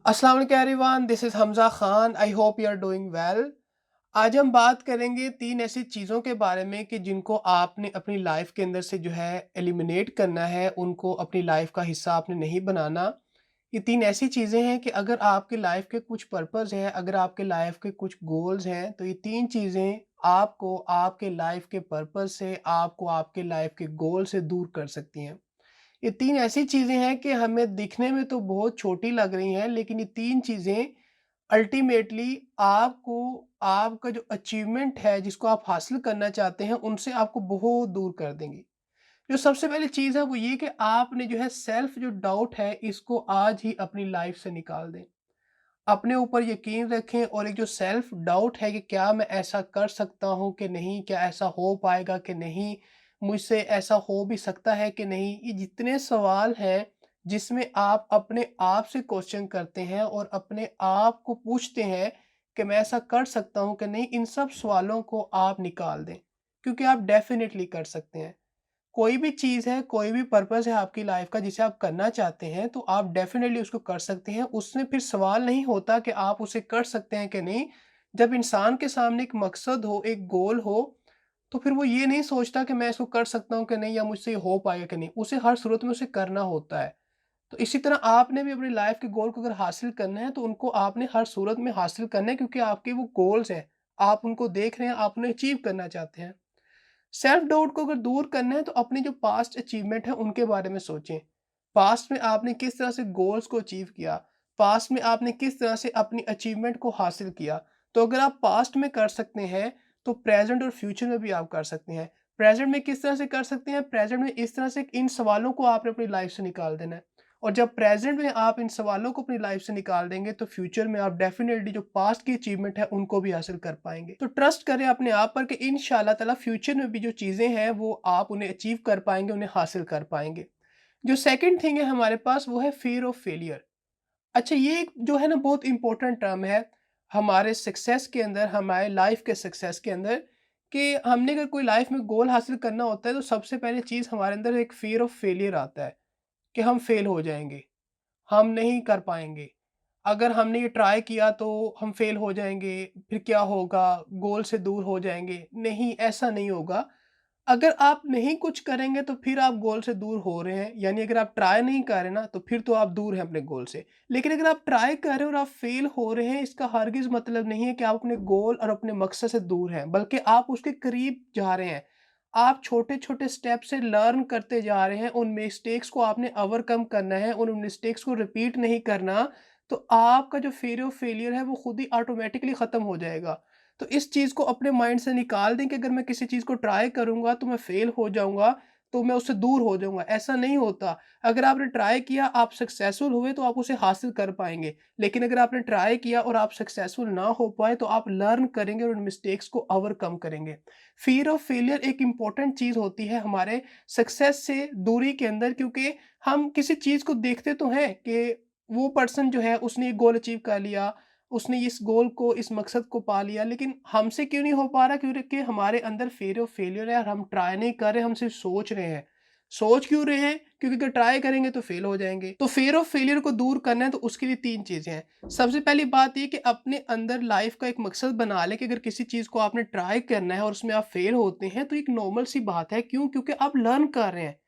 अस्सलाम वालेकुम everyone, this is Hamza Khan. I hope you are doing well. आज हम बात करेंगे 3 ऐसी चीज़ों के बारे में कि जिनको आपने अपनी लाइफ़ के अंदर से जो है एलिमिनेट करना है, उनको अपनी लाइफ़ का हिस्सा आपने नहीं बनाना। ये 3 ऐसी चीज़ें हैं कि अगर आपकी लाइफ़ के कुछ पर्पस हैं, अगर आपके लाइफ़ के कुछ गोल्स हैं, तो ये 3 चीज़ें आपको आपके लाइफ़ के पर्पस से, आपको आपके लाइफ़ के गोल से दूर कर सकती हैं। ये 3 ऐसी चीज़ें हैं कि हमें दिखने में तो बहुत छोटी लग रही हैं, लेकिन ये 3 चीज़ें अल्टीमेटली आपको आपका जो अचीवमेंट है, जिसको आप हासिल करना चाहते हैं, उनसे आपको बहुत दूर कर देंगी। जो सबसे पहली चीज़ है वो ये कि आपने जो है सेल्फ जो डाउट है, इसको आज ही अपनी लाइफ़ से निकाल दें। अपने ऊपर यकीन रखें और एक जो सेल्फ डाउट है कि क्या मैं ऐसा कर सकता हूँ कि नहीं? क्या ऐसा हो पाएगा कि नहीं? मुझसे ऐसा हो भी सकता है कि नहीं? ये जितने सवाल हैं जिसमें आप अपने आप से क्वेश्चन करते हैं और अपने आप को पूछते हैं कि मैं ऐसा कर सकता हूँ कि नहीं? इन सब सवालों को आप निकाल दें, क्योंकि आप डेफ़िनिटली कर सकते हैं। कोई भी चीज़ है, कोई भी पर्पज़ है आपकी लाइफ़ का जिसे आप करना चाहते हैं, तो आप डेफ़िनेटली उसको कर सकते हैं। उसमें फिर सवाल नहीं होता कि आप उसे कर सकते हैं कि नहीं। जब इंसान के सामने एक मकसद हो, एक गोल हो, तो फिर वो ये नहीं सोचता कि मैं इसको कर सकता हूँ कि नहीं या मुझसे ये हो पाएगा कि नहीं। उसे हर सूरत में उसे करना होता है। तो इसी तरह आपने भी अपनी लाइफ़ के गोल को अगर हासिल करना है, तो उनको आपने हर सूरत में हासिल करना है, क्योंकि आपके वो गोल्स हैं। आप उनको देख रहे हैं, आप उन्हें अचीव करना चाहते हैं। सेल्फ डाउट को अगर दूर करना है तो अपनी जो पास्ट अचीवमेंट है उनके बारे में सोचें। पास्ट में आपने किस तरह से गोल्स को अचीव किया, पास्ट में आपने किस तरह से अपनी अचीवमेंट को हासिल किया। तो अगर आप पास्ट में कर सकते हैं तो प्रेजेंट और फ्यूचर में भी आप कर सकते हैं। प्रेजेंट में किस तरह से कर सकते हैं? प्रेजेंट में इस तरह से कि इन सवालों को आपने अपनी लाइफ से निकाल देना है। और जब प्रेजेंट में आप इन सवालों को अपनी लाइफ से निकाल देंगे तो फ्यूचर में आप डेफिनेटली जो पास्ट की अचीवमेंट है उनको भी हासिल कर पाएंगे। तो ट्रस्ट करें अपने आप पर कि इंशाल्लाह ताला फ्यूचर में भी जो चीज़ें हैं वो आप उन्हें अचीव कर पाएंगे, उन्हें हासिल कर पाएंगे। जो सेकंड थिंग है हमारे पास वो है फियर ऑफ फेलियर। अच्छा, ये एक जो है ना बहुत इंपॉर्टेंट टर्म है हमारे सक्सेस के अंदर, हमारे लाइफ के सक्सेस के अंदर, कि हमने अगर कोई लाइफ में गोल हासिल करना होता है तो सबसे पहले चीज़ हमारे अंदर एक फियर ऑफ फेलियर आता है कि हम फेल हो जाएंगे, हम नहीं कर पाएँगे। अगर हमने ये ट्राई किया तो हम फ़ेल हो जाएँगे, फिर क्या होगा? गोल से दूर हो जाएँगे। नहीं, ऐसा नहीं होगा। अगर आप नहीं कुछ करेंगे तो फिर आप गोल से दूर हो रहे हैं, यानी अगर आप ट्राई नहीं कर रहे ना तो फिर तो आप दूर हैं अपने गोल से। लेकिन अगर आप ट्राई कर रहे हैं और आप फ़ेल हो रहे हैं, इसका हरगिज़ मतलब नहीं है कि आप अपने गोल और अपने मकसद से दूर हैं, बल्कि आप उसके करीब जा रहे हैं। आप छोटे-छोटे स्टेप से लर्न करते जा रहे हैं, उन मिस्टेक्स को आपने ओवरकम करना है, उन मिस्टेक्स को रिपीट नहीं करना, तो आपका जो फ़ियर ऑफ फेलियर है वो खुद ही ऑटोमैटिकली ख़त्म हो जाएगा। तो इस चीज़ को अपने माइंड से निकाल दें कि अगर मैं किसी चीज़ को ट्राई करूँगा तो मैं फ़ेल हो जाऊँगा, तो मैं उससे दूर हो जाऊँगा, ऐसा नहीं होता। अगर आपने ट्राई किया, आप सक्सेसफुल हुए तो आप उसे हासिल कर पाएँगे। लेकिन अगर आपने ट्राई किया और आप सक्सेसफुल ना हो पाए तो आप लर्न करेंगे और उन मिस्टेक्स को ओवरकम करेंगे। फ़ियर ऑफ फेलियर एक इम्पोर्टेंट चीज़ होती है हमारे सक्सेस से दूरी के अंदर, क्योंकि हम किसी चीज़ को देखते तो हैं कि वो पर्सन जो है उसने ये गोल अचीव कर लिया, उसने इस गोल को, इस मकसद को पा लिया, लेकिन हमसे क्यों नहीं हो पा रहा? क्योंकि हमारे अंदर फ़ियर ऑफ फेलियर है और हम ट्राई नहीं कर रहे, हम सिर्फ़ सोच रहे हैं। सोच क्यों रहे हैं? क्योंकि अगर ट्राई करेंगे तो फ़ेल हो जाएँगे। तो फ़ियर ऑफ फेलियर को दूर करना है तो उसके लिए 3 चीज़ें हैं। सबसे पहली बात ये कि अपने अंदर लाइफ़ का एक मकसद बना लें कि अगर किसी चीज़ को आपने ट्राई करना है और उसमें आप फ़ेल होते हैं तो एक नॉर्मल सी बात है। क्यों? क्योंकि आप लर्न कर रहे हैं।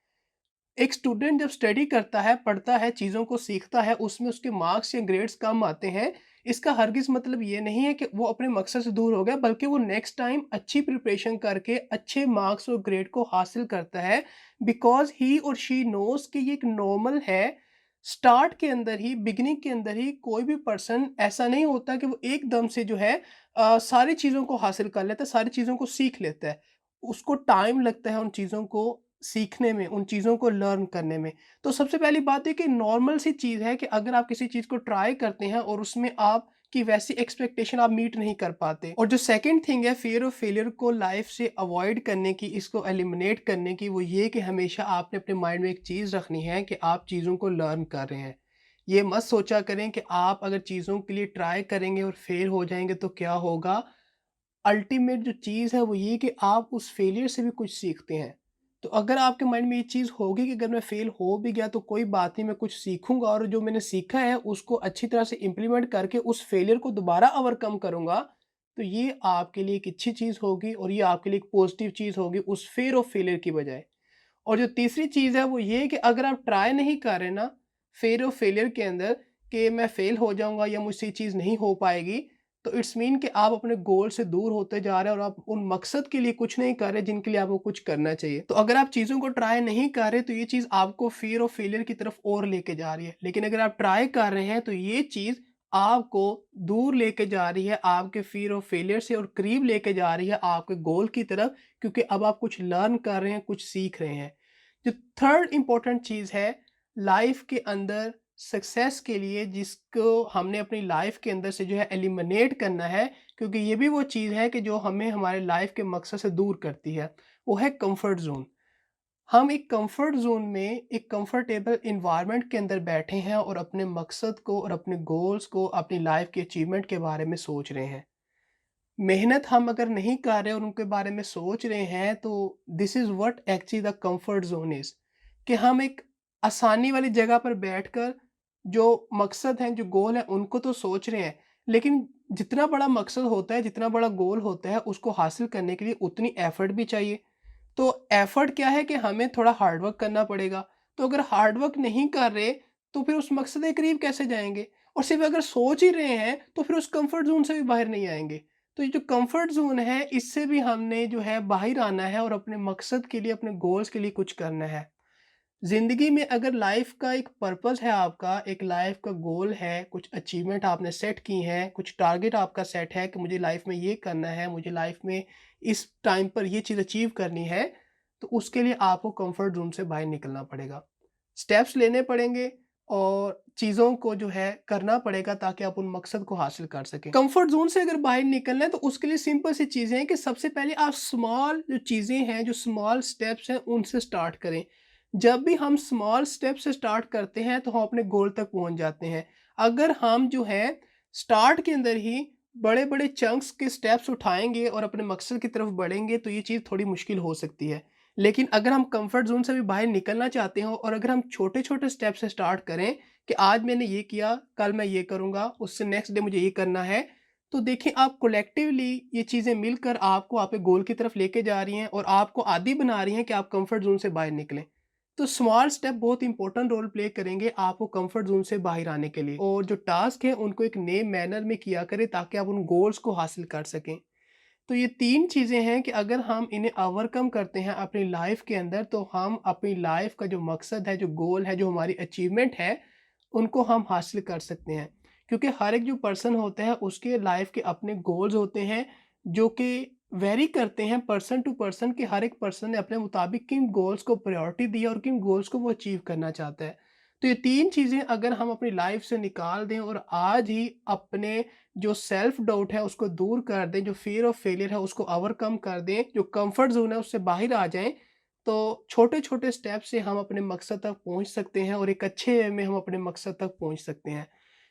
एक स्टूडेंट जब स्टडी करता है, पढ़ता है, चीज़ों को सीखता है, उसमें उसके मार्क्स या ग्रेड्स कम आते हैं, इसका हरगिज़ मतलब ये नहीं है कि वो अपने मकसद से दूर हो गया, बल्कि वो नेक्स्ट टाइम अच्छी प्रिपरेशन करके अच्छे मार्क्स और ग्रेड को हासिल करता है, बिकॉज़ ही और शी नोज़ कि ये एक नॉर्मल है। स्टार्ट के अंदर ही, बिगिनिंग के अंदर ही कोई भी पर्सन ऐसा नहीं होता कि वो एकदम से जो है सारी चीज़ों को हासिल कर लेता है, सारी चीज़ों को सीख लेता है। उसको टाइम लगता है उन चीज़ों को सीखने में, उन चीज़ों को लर्न करने में। तो सबसे पहली बात है कि नॉर्मल सी चीज़ है कि अगर आप किसी चीज़ को ट्राई करते हैं और उसमें आपकी वैसी एक्सपेक्टेशन आप मीट नहीं कर पाते। और जो सेकंड थिंग है फ़ियर ऑफ फेलियर को लाइफ़ से अवॉइड करने की, इसको एलिमिनेट करने की, वो ये कि हमेशा आपने अपने माइंड में एक चीज़ रखनी है कि आप चीज़ों को लर्न कर रहे हैं। ये मत सोचा करें कि आप अगर चीज़ों के लिए ट्राई करेंगे और फेल हो जाएँगे तो क्या होगा? अल्टीमेट जो चीज़ है वो ये कि आप उस फेलियर से भी कुछ सीखते हैं। तो अगर आपके माइंड में ये चीज़ होगी कि अगर मैं फेल हो भी गया तो कोई बात नहीं, मैं कुछ सीखूँगा और जो मैंने सीखा है उसको अच्छी तरह से इम्प्लीमेंट करके उस फेलियर को दोबारा ओवरकम करूँगा, तो ये आपके लिए एक अच्छी चीज़ होगी और ये आपके लिए एक पॉजिटिव चीज़ होगी उस फ़ियर ऑफ फेलियर की बजाय। और जो तीसरी चीज़ है वो ये है कि अगर आप ट्राई नहीं कर रहे ना, फ़ियर ऑफ फेलियर के अंदर कि मैं फ़ेल हो जाऊँगा या मुझसे ये चीज़ नहीं हो पाएगी, तो इट्स मीन कि आप अपने गोल से दूर होते जा रहे हैं और आप उन मकसद के लिए कुछ नहीं कर रहे जिनके लिए आपको कुछ करना चाहिए। तो अगर आप चीज़ों को ट्राई नहीं कर रहे तो ये चीज़ आपको फ़ियर ऑफ फेलियर की तरफ और लेके जा रही है। लेकिन अगर आप ट्राई कर रहे हैं तो ये चीज़ आपको दूर लेके जा रही है आपके फ़ियर ऑफ फेलियर से और करीब लेके जा रही है आपके गोल की तरफ, क्योंकि अब आप कुछ लर्न कर रहे हैं, कुछ सीख रहे हैं। जो थर्ड इम्पोर्टेंट चीज़ है लाइफ के अंदर सक्सेस के लिए, जिसको हमने अपनी लाइफ के अंदर से जो है एलिमिनेट करना है, क्योंकि ये भी वो चीज़ है कि जो हमें हमारे लाइफ के मकसद से दूर करती है, वो है कंफर्ट जोन। हम एक कंफर्ट जोन में एक कंफर्टेबल इन्वायरमेंट के अंदर बैठे हैं और अपने मकसद को और अपने गोल्स को अपनी लाइफ के अचीवमेंट के बारे में सोच रहे हैं। मेहनत हम अगर नहीं कर रहे और उनके बारे में सोच रहे हैं तो this is what actually the comfort zone is, कि हम एक आसानी वाली जगह पर बैठकर जो मकसद हैं, जो गोल हैं, उनको तो सोच रहे हैं, लेकिन जितना बड़ा मकसद होता है, जितना बड़ा गोल होता है, उसको हासिल करने के लिए उतनी एफ़र्ट भी चाहिए। तो एफ़र्ट क्या है कि हमें थोड़ा हार्ड वर्क करना पड़ेगा। तो अगर हार्ड वर्क नहीं कर रहे, तो फिर उस मकसद के करीब कैसे जाएँगे? और सिर्फ़ अगर सोच ही रहे हैं, तो फिर उस कम्फ़र्ट ज़ोन से भी बाहर नहीं आएँगे। तो ये जो कम्फ़र्ट ज़ोन है, इससे भी हमने जो है बाहर आना है और अपने मकसद के लिए, अपने गोल्स के लिए कुछ करना है। ज़िंदगी में अगर लाइफ़ का एक पर्पस है आपका, एक लाइफ़ का गोल है, कुछ अचीवमेंट आपने सेट की हैं, कुछ टारगेट आपका सेट है कि मुझे लाइफ़ में ये करना है, मुझे लाइफ़ में इस टाइम पर ये चीज़ अचीव करनी है, तो उसके लिए आपको कम्फ़र्ट ज़ोन से बाहर निकलना पड़ेगा। स्टेप्स लेने पड़ेंगे और चीज़ों को जो है करना पड़ेगा ताकि आप उन मकसद को हासिल कर सकें। कम्फ़र्ट ज़ोन से अगर बाहर निकलना है तो उसके लिए सिंपल सी चीज़ें हैं कि सबसे पहले आप स्मॉल जो चीज़ें हैं, जो स्मॉल स्टेप्स हैं, उनसे स्टार्ट करें। जब भी हम स्मॉल स्टेप से स्टार्ट करते हैं तो हम अपने गोल तक पहुंच जाते हैं। अगर हम जो है स्टार्ट के अंदर ही बड़े-बड़े चंक्स के स्टेप्स उठाएँगे और अपने मकसद की तरफ बढ़ेंगे तो ये चीज़ थोड़ी मुश्किल हो सकती है। लेकिन अगर हम कंफर्ट ज़ोन से भी बाहर निकलना चाहते हो और अगर हम छोटे-छोटे स्टेप से स्टार्ट करें कि आज मैंने ये किया, कल मैं ये करूँगा, उससे नेक्स्ट डे मुझे ये करना है। तो देखिए आप कलेक्टिवली ये चीज़ें मिलकर आपको आपके गोल की तरफ लेके जा रही हैं और आपको आदी बना रही हैं कि आप कंफर्ट ज़ोन से बाहर निकलें। तो स्मॉल स्टेप बहुत इंपॉर्टेंट रोल प्ले करेंगे आपको कंफर्ट जोन से बाहर आने के लिए, और जो टास्क है उनको एक नए मैनर में किया करें ताकि आप उन गोल्स को हासिल कर सकें। तो ये 3 चीज़ें हैं कि अगर हम इन्हें ओवरकम करते हैं अपनी लाइफ के अंदर तो हम अपनी लाइफ का जो मकसद है, जो गोल है, जो हमारी अचीवमेंट है, उनको हम हासिल कर सकते हैं। क्योंकि हर एक जो पर्सन होता है उसके लाइफ के अपने गोल्स होते हैं जो कि वेरी करते हैं पर्सन टू पर्सन, कि हर एक पर्सन ने अपने मुताबिक किन गोल्स को प्रायोरिटी दी है और किन गोल्स को वो अचीव करना चाहता है। तो ये 3 चीज़ें अगर हम अपनी लाइफ से निकाल दें और आज ही अपने जो सेल्फ डाउट है उसको दूर कर दें, जो फ़ियर ऑफ फेलियर है उसको ओवरकम कर दें, जो कम्फर्ट ज़ोन है उससे बाहर आ जाएँ, तो छोटे-छोटे स्टेप से हम अपने मकसद तक पहुँच सकते हैं और एक अच्छे वे में हम अपने मकसद तक पहुँच सकते हैं।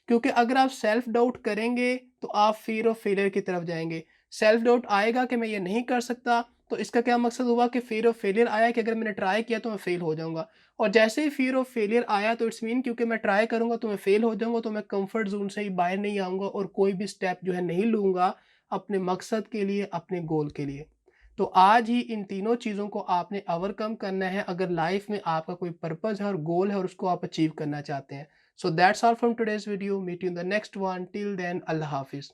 क्योंकि अगर आप सेल्फ डाउट करेंगे, तो आप फ़ियर ऑफ फेलियर की तरफ जाएँगे। सेल्फ डाउट आएगा कि मैं ये नहीं कर सकता, तो इसका क्या मकसद हुआ कि फ़ियर ऑफ फेलियर आया कि अगर मैंने ट्राई किया तो मैं फ़ेल हो जाऊँगा। और जैसे ही फ़ियर ऑफ फेलियर आया तो इट्स मीन क्योंकि मैं ट्राई करूँगा तो मैं फ़ेल हो जाऊँगा, तो मैं कम्फर्ट ज़ोन से ही बाहर नहीं आऊँगा और कोई भी स्टेप जो है नहीं लूँगा अपने मकसद के लिए, अपने गोल के लिए। तो आज ही इन तीनों चीज़ों को आपने ओवरकम करना है अगर लाइफ़ में आपका कोई पर्पस है और गोल है और उसको आप अचीव करना चाहते हैं। So that's all from today's video, meet you in the next one, till then अल्लाह हाफ़िज़।